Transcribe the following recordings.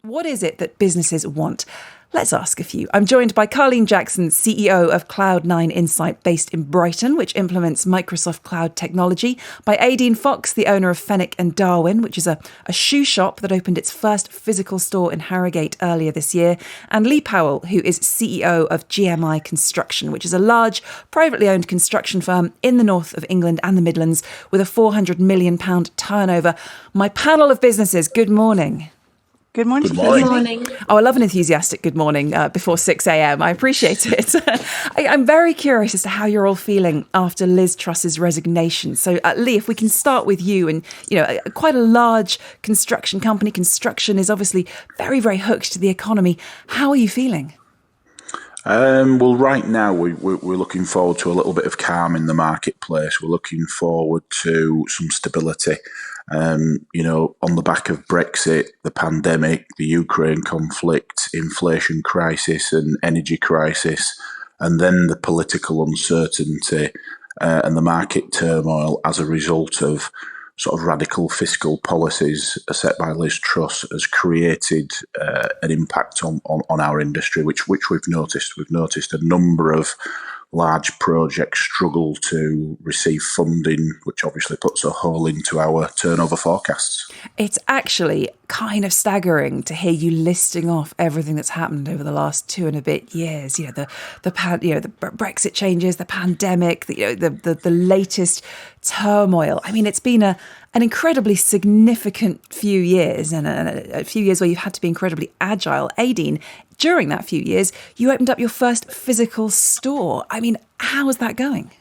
What is it that businesses want? Let's ask a few. I'm joined by Carleen Jackson, CEO of Cloud9 Insight, based in Brighton, which implements Microsoft Cloud technology, by Aideen Fox, the owner of Fenwick and Darwin, which is a shoe shop that opened its first physical store in Harrogate earlier this year, and Lee Powell, who is CEO of GMI Construction, which is a large, privately owned construction firm in the north of England and the Midlands with a £400 million turnover. My panel of businesses, good morning. Good morning. Good morning. Good morning. Oh, I love an enthusiastic good morning before 6 a.m. I appreciate it. I'm very curious as to how you're all feeling after Liz Truss's resignation. So, Lee, if we can start with you, and quite a large construction company. Construction is obviously very, very hooked to the economy. How are you feeling? Well, right now we're looking forward to a little bit of calm in the marketplace. We're looking forward to some stability. On the back of Brexit, the pandemic, the Ukraine conflict, inflation crisis and energy crisis, and then the political uncertainty and the market turmoil as a result of sort of radical fiscal policies set by Liz Truss has created an impact on our industry, which we've noticed. We've noticed a number of large projects struggle to receive funding, which obviously puts a hole into our turnover forecasts. It's actually kind of staggering to hear you listing off everything that's happened over the last 2 and a bit years. The Brexit changes, the pandemic, the latest turmoil. I mean, it's been an incredibly significant few years, and a few years where you've had to be incredibly agile. Aideen, during that few years, you opened up your first physical store. I mean, how is that going?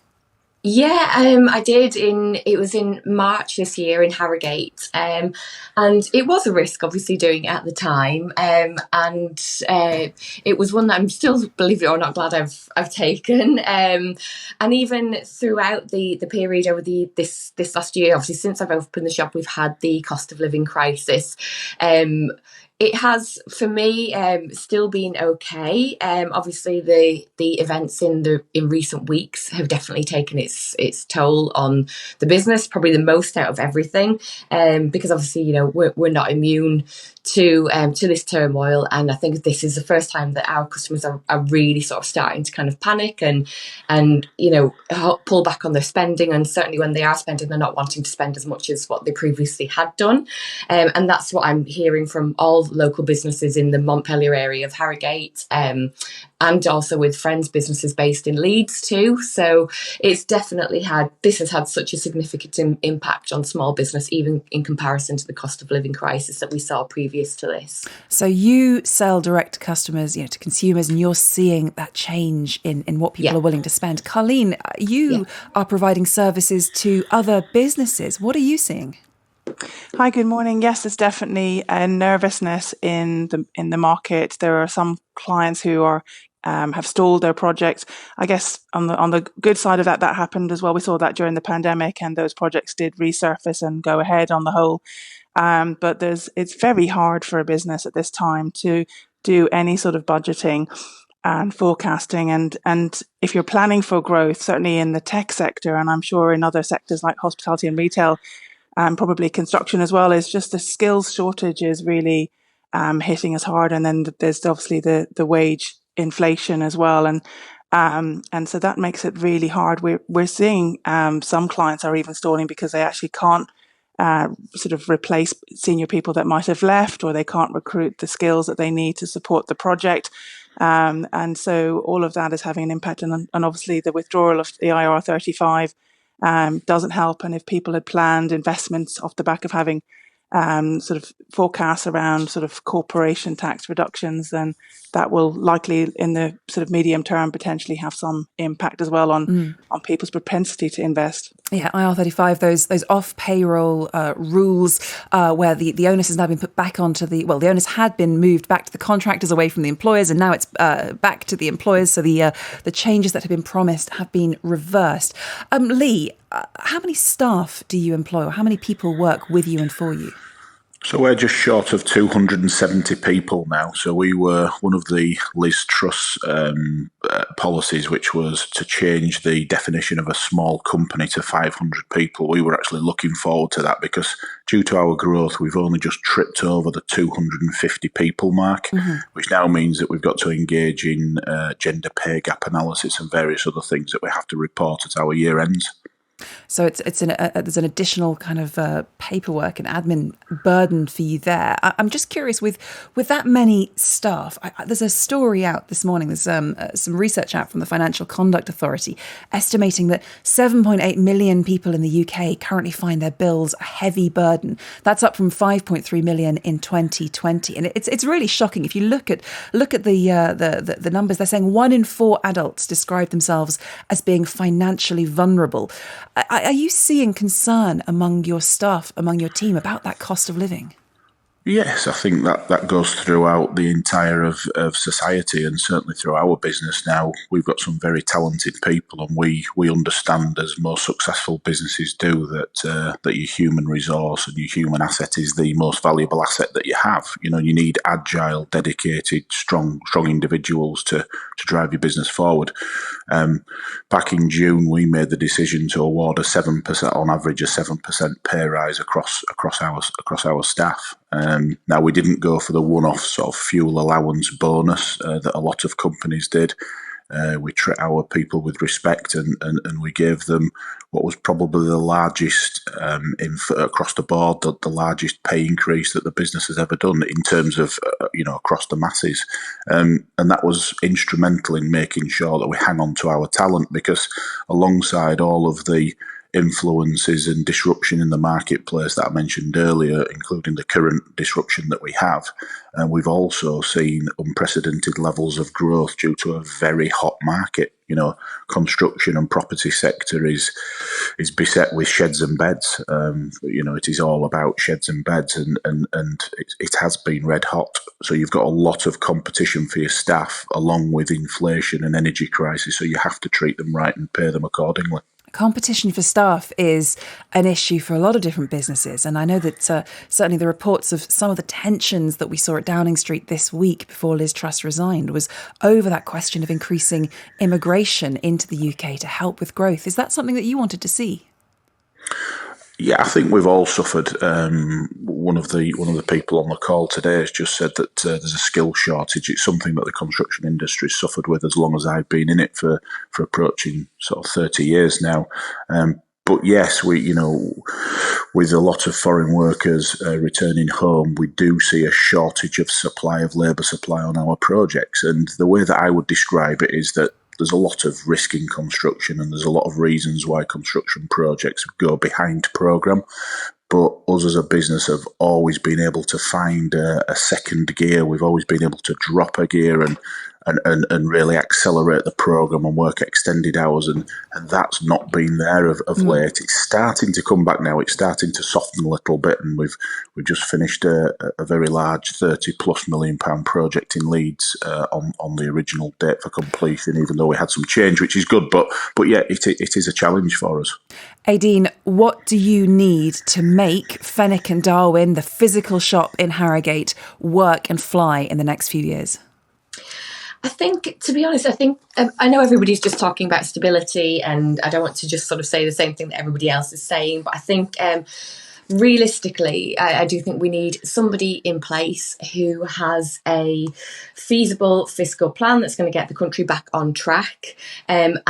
Yeah, I did. It was in March this year in Harrogate, and it was a risk, obviously, doing it at the time, and it was one that I'm still, believe it or not, glad I've taken. And even throughout the period over this last year, obviously since I've opened the shop, we've had the cost of living crisis. It has, for me, still been okay. Obviously, the events in recent weeks have definitely taken its toll on the business, probably the most out of everything, because obviously, we're not immune to this turmoil, and I think this is the first time that our customers are really sort of starting to kind of panic and pull back on their spending, and certainly when they are spending, they're not wanting to spend as much as what they previously had done, and that's what I'm hearing from all local businesses in the Montpellier area of Harrogate, and also with friends businesses based in Leeds too. So it's definitely had such a significant impact on small business, even in comparison to the cost of living crisis that we saw previous to this. So you sell direct to customers, to consumers, and you're seeing that change in what people are willing to spend. Carleen, you are providing services to other businesses. What are you seeing? Hi, good morning. Yes, there's definitely a nervousness in the market. There are some clients who are have stalled their projects. I guess on the good side of that happened as well. We saw that during the pandemic, and those projects did resurface and go ahead on the whole. But it's very hard for a business at this time to do any sort of budgeting and forecasting. And if you're planning for growth, certainly in the tech sector, and I'm sure in other sectors like hospitality and retail, and probably construction as well, is just the skills shortage is really hitting us hard. And then there's obviously the wage inflation as well. And so that makes it really hard. We're seeing some clients are even stalling because they actually can't sort of replace senior people that might have left, or they can't recruit the skills that they need to support the project. And so all of that is having an impact. And obviously the withdrawal of the IR35 doesn't help. And if people had planned investments off the back of having sort of forecasts around sort of corporation tax reductions, then that will likely in the sort of medium term potentially have some impact as well on people's propensity to invest. Yeah, IR35, those off payroll rules where the onus has now been put back onto the onus had been moved back to the contractors away from the employers, and now it's back to the employers. So the changes that have been promised have been reversed. Lee, how many staff do you employ, or how many people work with you and for you? So we're just short of 270 people now. So we were one of the Liz Truss policies, which was to change the definition of a small company to 500 people. We were actually looking forward to that because due to our growth, we've only just tripped over the 250 people mark, which now means that we've got to engage in gender pay gap analysis and various other things that we have to report at our year ends. So there's an additional kind of paperwork and admin burden for you there. I'm just curious, with that many staff, there's a story out this morning. There's some research out from the Financial Conduct Authority estimating that 7.8 million people in the UK currently find their bills a heavy burden. That's up from 5.3 million in 2020, and it's really shocking. If you look at the numbers, they're saying 1 in 4 adults describe themselves as being financially vulnerable. Are you seeing concern among your staff, among your team, about that cost of living? Yes, I think that goes throughout the entire of society, and certainly through our business now. We've got some very talented people, and we understand, as most successful businesses do, that your human resource and your human asset is the most valuable asset that you have. You know, you need agile, dedicated, strong individuals to drive your business forward. Back in June, we made the decision to award a 7%, on average, a 7% pay rise across our staff. Now, we didn't go for the one-off sort of fuel allowance bonus that a lot of companies did. We treat our people with respect, and we gave them what was probably the largest across the board, the largest pay increase that the business has ever done in terms of across the masses, and that was instrumental in making sure that we hang on to our talent, because alongside all of the influences and disruption in the marketplace that I mentioned earlier, including the current disruption that we have, and we've also seen unprecedented levels of growth due to a very hot market. You know, construction and property sector is beset with sheds and beds. It is all about sheds and beds, and it has been red hot. So you've got a lot of competition for your staff, along with inflation and energy crisis. So you have to treat them right and pay them accordingly. Competition for staff is an issue for a lot of different businesses. And I know that certainly the reports of some of the tensions that we saw at Downing Street this week before Liz Truss resigned was over that question of increasing immigration into the UK to help with growth. Is that something that you wanted to see? Yeah, I think we've all suffered. One of the people on the call today has just said that there's a skill shortage. It's something that the construction industry has suffered with as long as I've been in it for approaching sort of 30 years now. But yes, with a lot of foreign workers returning home, we do see a shortage of labour supply on our projects. And the way that I would describe it is that there's a lot of risk in construction, and there's a lot of reasons why construction projects go behind programme. But us as a business have always been able to find a second gear. We've always been able to drop a gear and really accelerate the programme and work extended hours, and that's not been there of late. It's starting to come back now. It's starting to soften a little bit, and we've just finished a very large £30+ million project in Leeds on the original date for completion, even though we had some change, which is good. But yeah, it is a challenge for us. Aideen, what do you need to make Fenwick and Darwin, the physical shop in Harrogate, work and fly in the next few years? I think, to be honest, I know everybody's just talking about stability, and I don't want to just sort of say the same thing that everybody else is saying, but I think realistically, I do think we need somebody in place who has a feasible fiscal plan that's going to get the country back on track, and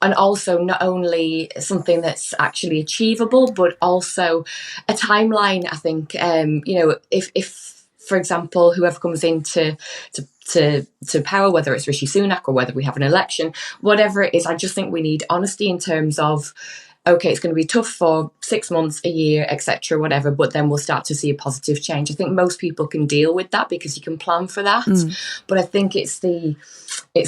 also not only something that's actually achievable, but also a timeline. I think, if for example, whoever comes into to power, whether it's Rishi Sunak or whether we have an election, whatever it is, I just think we need honesty in terms of, okay, it's going to be tough for 6 months, a year, etc., whatever, but then we'll start to see a positive change. I think most people can deal with that because you can plan for that. But I think it's the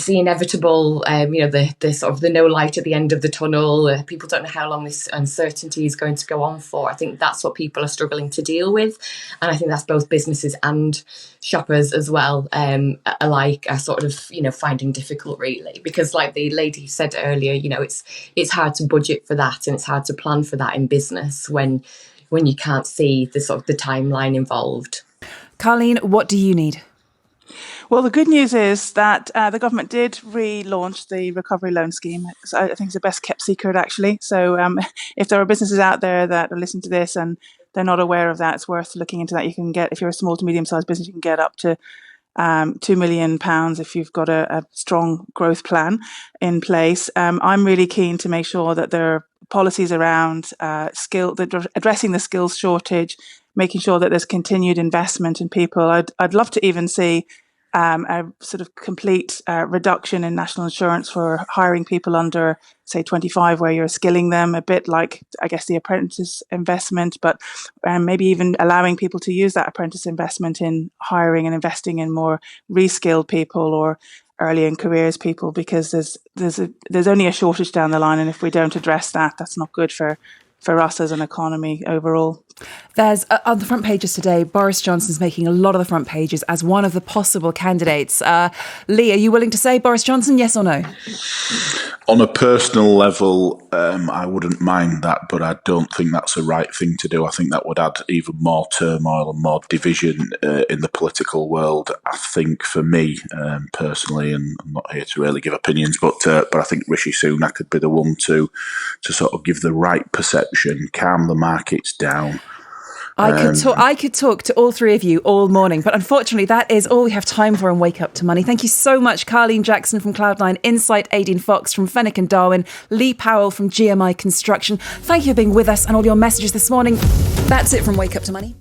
inevitable, the sort of the no light at the end of the tunnel. People don't know how long this uncertainty is going to go on for. I think that's what people are struggling to deal with. And I think that's both businesses and shoppers as well, alike are sort of, finding difficult, really. Because like the lady said earlier, it's hard to budget for that, and it's hard to plan for that in business when when you can't see the sort of the timeline involved. Carleen, what do you need? Well, the good news is that the government did relaunch the recovery loan scheme. So I think it's the best kept secret, actually. So if there are businesses out there that are listening to this and they're not aware of that, it's worth looking into that. You can get, if you're a small to medium-sized business, you can get up to £2 million if you've got a strong growth plan in place. I'm really keen to make sure that there are policies around addressing the skills shortage, making sure that there's continued investment in people. I'd love to even see a sort of complete reduction in national insurance for hiring people under, say, 25, where you're skilling them, a bit like, I guess, the apprentice investment, but maybe even allowing people to use that apprentice investment in hiring and investing in more reskilled people or early in careers people, because there's only a shortage down the line, and if we don't address that, that's not good for us as an economy overall. There's on the front pages today, Boris Johnson's making a lot of the front pages as one of the possible candidates. Lee, are you willing to say Boris Johnson, yes or no? On a personal level, I wouldn't mind that, but I don't think that's the right thing to do. I think that would add even more turmoil and more division in the political world. I think for me, personally, and I'm not here to really give opinions, but I think Rishi Sunak could be the one to sort of give the right perception, calm the markets down. I could talk to all three of you all morning, but unfortunately that is all we have time for in Wake Up to Money. Thank you so much, Carleen Jackson from Cloud9 Insight, Aideen Fox from Fenwick and Darwin, Lee Powell from GMI Construction. Thank you for being with us and all your messages this morning. That's it from Wake Up to Money.